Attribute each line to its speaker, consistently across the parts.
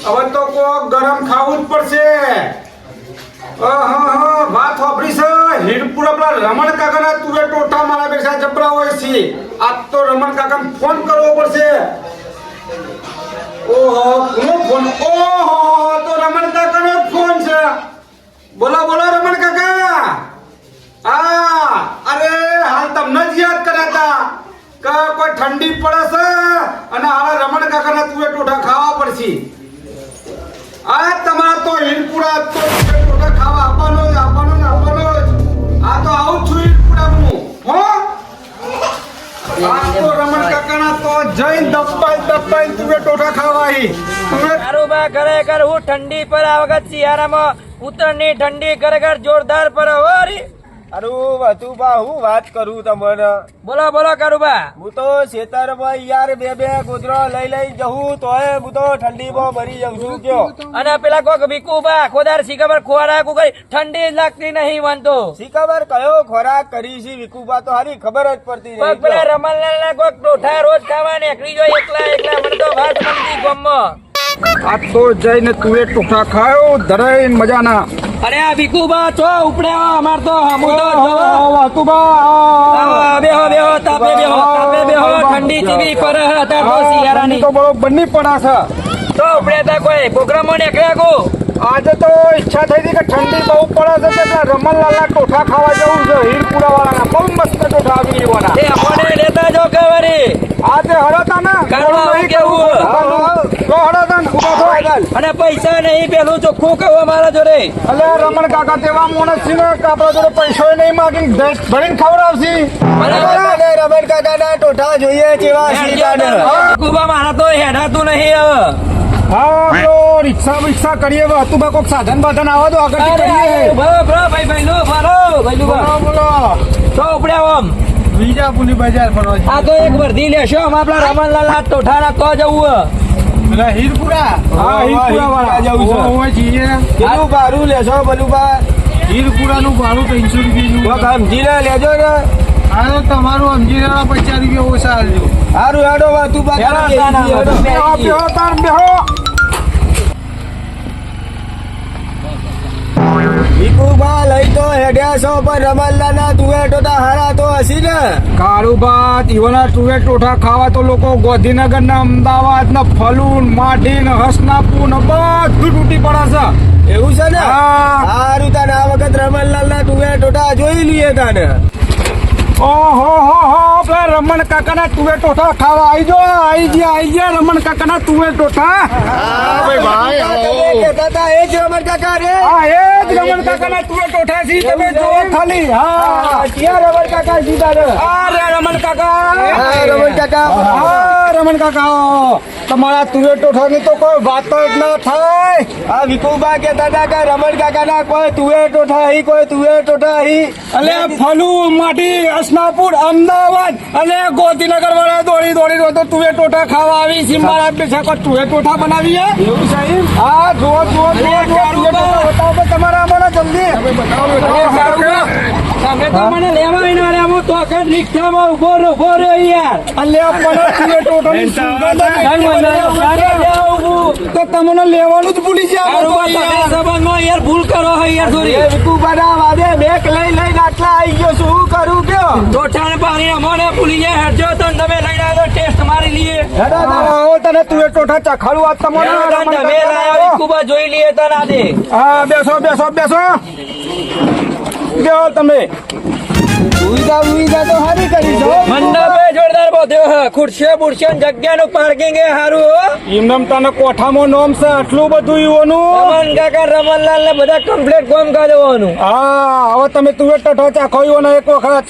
Speaker 1: હવે તો કોક ગરમ ખાવું જ પડશે. વાત વાપરી છે હીરપુરા પેલા રમણ કાકાના તુવે ટોટા મારા બેસા જબરા હોય છે. આજ તો રમણ કાકાને ફોન કરવો પડશે. ઓહો કોનો ફોન? ઓહો તો રમણ કાકાનો ફોન છે. બોલો બોલો રમણ કાકા. હા અરે હાલ તમને જ યાદ કર્યા હતા કે કોઈ ઠંડી પડે છે અને હાલ રમણ કાકાના તુવે ટોટા ખાવા પડશે. આ તમારા તો હીરપુરા તો ટોટા ખાવા આપવાનો જ. આ તો આવું છું હીરપુરા હું હો. આ તો રમણ કાકાના તો જઈ દબાઈ તુવે ટોટા ખાવા હી.
Speaker 2: કારુબા ખરેખર હું ઠંડી પર આ વખત શિયાળામાં ઉત્તરની ઠંડી ખરેખર જોરદાર પર હરી.
Speaker 3: અરે વતુબા હું વાત કરું તમને.
Speaker 2: બોલો બોલો કારુબા.
Speaker 3: હું તો ખેતરમાં યાર બે ગોદરો લઈ જઉં તોય હું તો ઠંડીમાં મરી જાઉં છું કયો.
Speaker 2: અને પેલા કોક વિકુબા ખોદાર શીખબર ખોરાક કરી ઠંડી જ લાગતી નહીં વાંધો.
Speaker 3: શીખબર કયો ખોરાક કરી છે વિકુબા તો હારી ખબર જ પડતી નહીં.
Speaker 2: પેલા રમણલાલ ના કોક ટોઠા રોજ ખાવા નીકળી જાય એકલા મને તો વાત સમજી ગમમાં.
Speaker 1: આ તો જઈને તુવે ટોટા ખાયો ધરાઈ મજાના.
Speaker 2: અરે આ વિકુબા ચો ઉપડે અમાર તો બેહો તાપે બેહો ઠંડી જેવી પર હતા તો શિયાળાની
Speaker 1: તો બરોબર ની પડા છે.
Speaker 2: તો ઉપડે તા કોઈ પ્રોગ્રામો નીકળ્યા કો.
Speaker 1: આજે તો ઈચ્છા થઈ હતી કે ઠંડી બહુ પડે છે એટલે રમણલાલના ટોઠા ખાવા જવું છે. હીરપુરા વાળાના બહુ મસ્ત ટોઠા આવી એવાના.
Speaker 2: એ અમને લેતા જો કવરી.
Speaker 1: આજે હળતા ને
Speaker 2: કરવા કેવું
Speaker 1: તો હળતા ને ઉભા થો આગળ.
Speaker 2: અને પૈસા નહીં પેલું ચોખ્ખું કહો મારા જોડે.
Speaker 1: અલે રમણ કાકા તેવા મોણસ છે ને કે આપણા જોડે પૈસો નહીં માગીને ભરીને ખવડાવશે.
Speaker 3: રમણ કાકાના ટોઠા જોઈએ જેવા
Speaker 2: વિકુબા મારા તો હેડાતું નહીં હવે.
Speaker 1: હા તો રિક્ષા કરીએ હતું બા કોક સાધન બાધન આવો તો આગળ કરીએ. બોલો
Speaker 2: તો ઉપડે આમ
Speaker 1: વિજાપુરની બજાર ફરવા
Speaker 2: આ તો એક વર્ધી લેશો આપડા રમણલાલ ના ટોઠા તો જવું.
Speaker 1: હીરપુરા હા હીરપુરા વાળા
Speaker 3: જવું છે.
Speaker 1: ઓય જીએ
Speaker 3: કેટલું ભાડું લેશો બલુબા?
Speaker 1: હીરપુરાનું ભાડું 300 રૂપિયા.
Speaker 3: સમજીને લેજો ને.
Speaker 1: હા તમારું સમજીને 50 રૂપિયા ઓછા આલજો.
Speaker 3: સારું હેડો વતુબા
Speaker 1: બેહો તાર બેહો.
Speaker 3: વિકુબા લઈ તો હેડ્યા છો પણ રમણલાલના તુવે ટોટા હારા તો હસી ને.
Speaker 1: કારુબા ઈવના તુવે ટોઠા ખાવા તો લોકો ગોધીનગર ને અમદાવાદ ને ફલૂન માટી ને હસનાપુર ને બધું તૂટી પડે છે.
Speaker 3: એવું છે ને?
Speaker 1: હા.
Speaker 3: સારું તાને આ વખત રમણલાલના તુવે ટોટા જોઈ લઈએ તાને.
Speaker 1: ઓહો પેલા રમણ કાકાના તુવે ટોઠા ખાવા આવી ગયા રમણ કાકાના તુવે ટોઠા.
Speaker 3: તમે કહેતા હતા એ જ રમણ કાકા રે.
Speaker 1: હા એ જ રમણ કાકાના તુવે ટોઠા છે. તમે જો ખાલી હા
Speaker 3: ક્યાં રમણ કાકા સીધા રે?
Speaker 1: અરે રમણ કાકા
Speaker 3: રમણ કાકા
Speaker 1: હા રમણ કાકા તમારા તુવે ટોઠાની તો કોઈ વાત જ ના થાય.
Speaker 3: આ વિકુબા કહેતા હતા કે રમણ કાકાના કોઈ તુવે ટોઠા હી કોઈ તુવે ટોઠા હી.
Speaker 1: અલે ફલુ માટી હસનાપુર અમદાવાદ અને ગોધીનગર વાળા દોડી તો તુવે ટોઠા ખાવા આવી સિમ્બારા બેસા કોઈ તુવે ટોઠા બનાવી હે.
Speaker 3: એવું સાહેબ?
Speaker 1: હા જો બતાવો તમારા મને જલ્દી
Speaker 2: તમે તો મને લેવા વિના હું તો આખા રિક્ષામાં ઉભો રહ્યો યાર.
Speaker 1: અલે પણ તુવે ટોઠાની તો તમને લેવાનું જ ભૂલી
Speaker 2: સંબંધમાં યાર ભૂલ કરો યાર થોડી.
Speaker 3: વિકુબાના વાદે બેક લઈને આટલા આવી ગયો છું શું કરું કયો?
Speaker 2: ટોઠાને પાણી અમને ભૂલી જાય હેડજો તો તમે લઈને આવ્યો ટેસ્ટ મારી લઈએ.
Speaker 1: તને તુવે ટોઠા ચખાડું આ તમારે
Speaker 2: તમે લાયા વિકુબા જોઈ લઈએ તને આજે.
Speaker 1: હા બેસો બેહો તમે.
Speaker 3: સુવિધા તો સારી કરી છો.
Speaker 2: મંડપે જોરદાર બોધ્યો હે. ખુરશીઓ બુરશીઓ જગ્યાનું પાર્કિંગ એ સારું.
Speaker 1: એમનેમ તને કોઠામાં નોમ છે આટલું બધું ઈવોનું.
Speaker 2: રમણ કાકા રમણલાલ ને બધા કમ્પ્લીટ કામ કરવાનું.
Speaker 1: હા હવે તમે તુવે ટોઠા ચાખો ઈવોને એક વખત.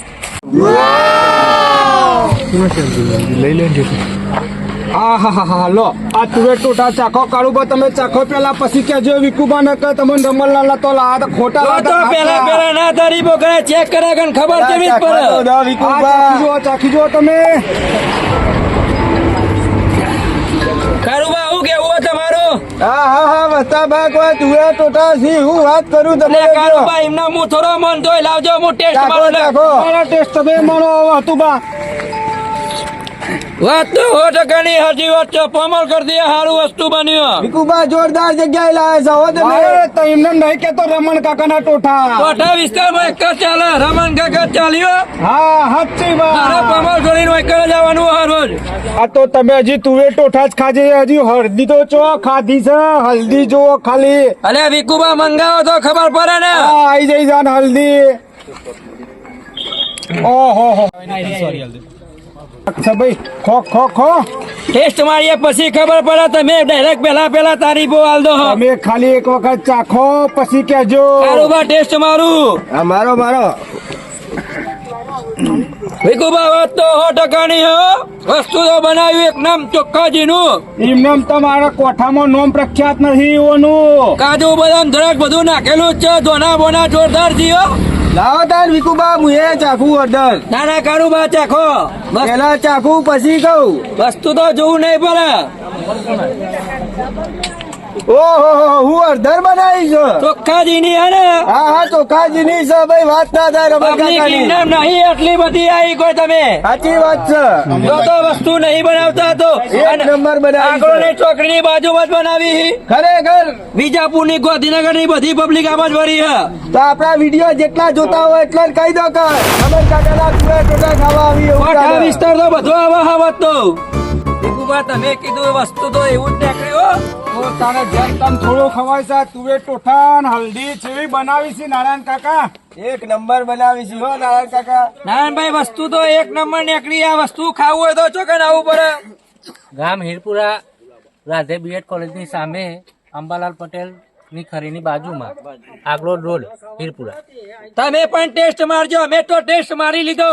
Speaker 1: હા લો આ તુવે ટોઠા ચાખો કાળુબા તમે ચાખો પેલા પછી કેજો વિકુબા ને કે તમે રમણલાલ તો લા તો ખોટા
Speaker 2: તો પેલા ના તારી બોકરા ચેક કરે કે ખબર કેવી પડે.
Speaker 1: ચાખી જો તમે.
Speaker 2: કારુબા આવું કેવું તમારું?
Speaker 3: હા વસ્તાબા કોઈ તુવે ટોઠા સી હું વાત કરું તમે.
Speaker 2: કારુબા એમના હું થોડો મન ધોઈ લાવજો હું ટેસ્ટ મારો.
Speaker 1: ટેસ્ટ તમે મારો હતું બા
Speaker 2: વાત તો 100% સાચી વાત છે. કોમલ કરી દે, સારું વસ્તુ બન્યું.
Speaker 3: વિકુબા જોરદાર જગ્યાએ લાવે છો હો તમે.
Speaker 1: મારે તો એમને નહીં કેતો રમણ કાકાના ટોઠા.
Speaker 2: કોઠા વિસ્તારમાં એક જ ચાલે, રમણ કાકા ચાલ્યો.
Speaker 1: હા સાચી
Speaker 2: મારે
Speaker 1: વાત.
Speaker 2: કોમલ કરીને એક જ જવાનું હર રોજ.
Speaker 1: આ તો તમે હજી તુવેર ટોઠા જ ખાજે, હજી હળદી તો ચો ખાધી છે, હલ્દી જુઓ ખાલી.
Speaker 2: અલે વિકુબા મંગાવો તો ખબર પડે ને.
Speaker 1: આ આઈ જઈ જાન હલ્દી. ઓહો હો. અચ્છા ભાઈ, ખો ખો ખો.
Speaker 2: ટેસ્ટ મારીએ પછી ખબર પડે. તમે ડાયરેક્ટ પેલા તારીફો આલ દો.
Speaker 1: તમે ખાલી એક વખત ચાખો પછી કેજો.
Speaker 2: કારોબાર ટેસ્ટ મારું.
Speaker 3: આ મારો મારો
Speaker 2: વિકુબા વાત તો 100%ની હો. વસ્તુ તો બનાવ્યું એક નામ ચોખ્ખાજીનું.
Speaker 1: એમને તમારા કોઠામાં નોમ પ્રખ્યાત નથી એવાનું.
Speaker 2: કાજુ બદામ ધડક બધું નાખેલું જ છે. ધોના બોના જોરદાર જીઓ.
Speaker 3: લાવો તાર વિકુબા હું એ ચાખું ઓર્ડર.
Speaker 2: નાના કારુબા ચાખો. બસ
Speaker 3: પેલા ચાખું પછી કહું.
Speaker 2: વસ્તુ તો જોવું નહીં પડે.
Speaker 3: ઓહો હું અડધર બનાવી છું.
Speaker 2: ચોખ્ખાજીની હે ને.
Speaker 3: હા હા ચોખાજીની છે ભાઈ, વાત ના થાય રમણ
Speaker 2: પબ્લિક
Speaker 3: કાકાની.
Speaker 2: ઇનામ નહીં એટલી બધી આવી કોઈ તમે.
Speaker 3: સાચી વાત છે.
Speaker 2: જો તો વસ્તુ નહીં બનાવતા તો
Speaker 3: એક નંબર બનાવી છે.
Speaker 2: આગળની ચોકડીની બાજુમાં જ બનાવી.
Speaker 3: ખરેખર
Speaker 2: વિજાપુરની ગાંધીનગરની બધી પબ્લિક આમ જ ભરી હે.
Speaker 3: તો આપણા વિડીયો જેટલા જોતા હોય એટલા કહી દો કે રમણ કાકાના તુવેર ટોટા ખાવા આવી એવું
Speaker 2: કોઠા
Speaker 3: ચાલે.
Speaker 2: વિસ્તાર તો બધો આવા હાવત તો. વિકુબા તમે કીધું વસ્તુ તો એવું જ નીકળ્યું.
Speaker 1: તો તારે જેમ તમ થોડું ખવાય છે. તુવેર ટોઠા ને હલ્દી જેવી બનાવી છે નારાયણ કાકા.
Speaker 3: એક નંબર બનાવી છે હો નારાયણ કાકા.
Speaker 2: નારાયણભાઈ વસ્તુ તો એક નંબર નીકળી. આ વસ્તુ ખાવું હોય તો ચોકન આવવું પડે.
Speaker 4: ગામ હીરપુરા રાધે બીએડ કોલેજની સામે અંબાલાલ પટેલ ની ખરીની બાજુમાં આગલો રોડ હીરપુરા.
Speaker 2: તમે પણ ટેસ્ટ મારજો. અમે તો ટેસ્ટ મારી લીધો.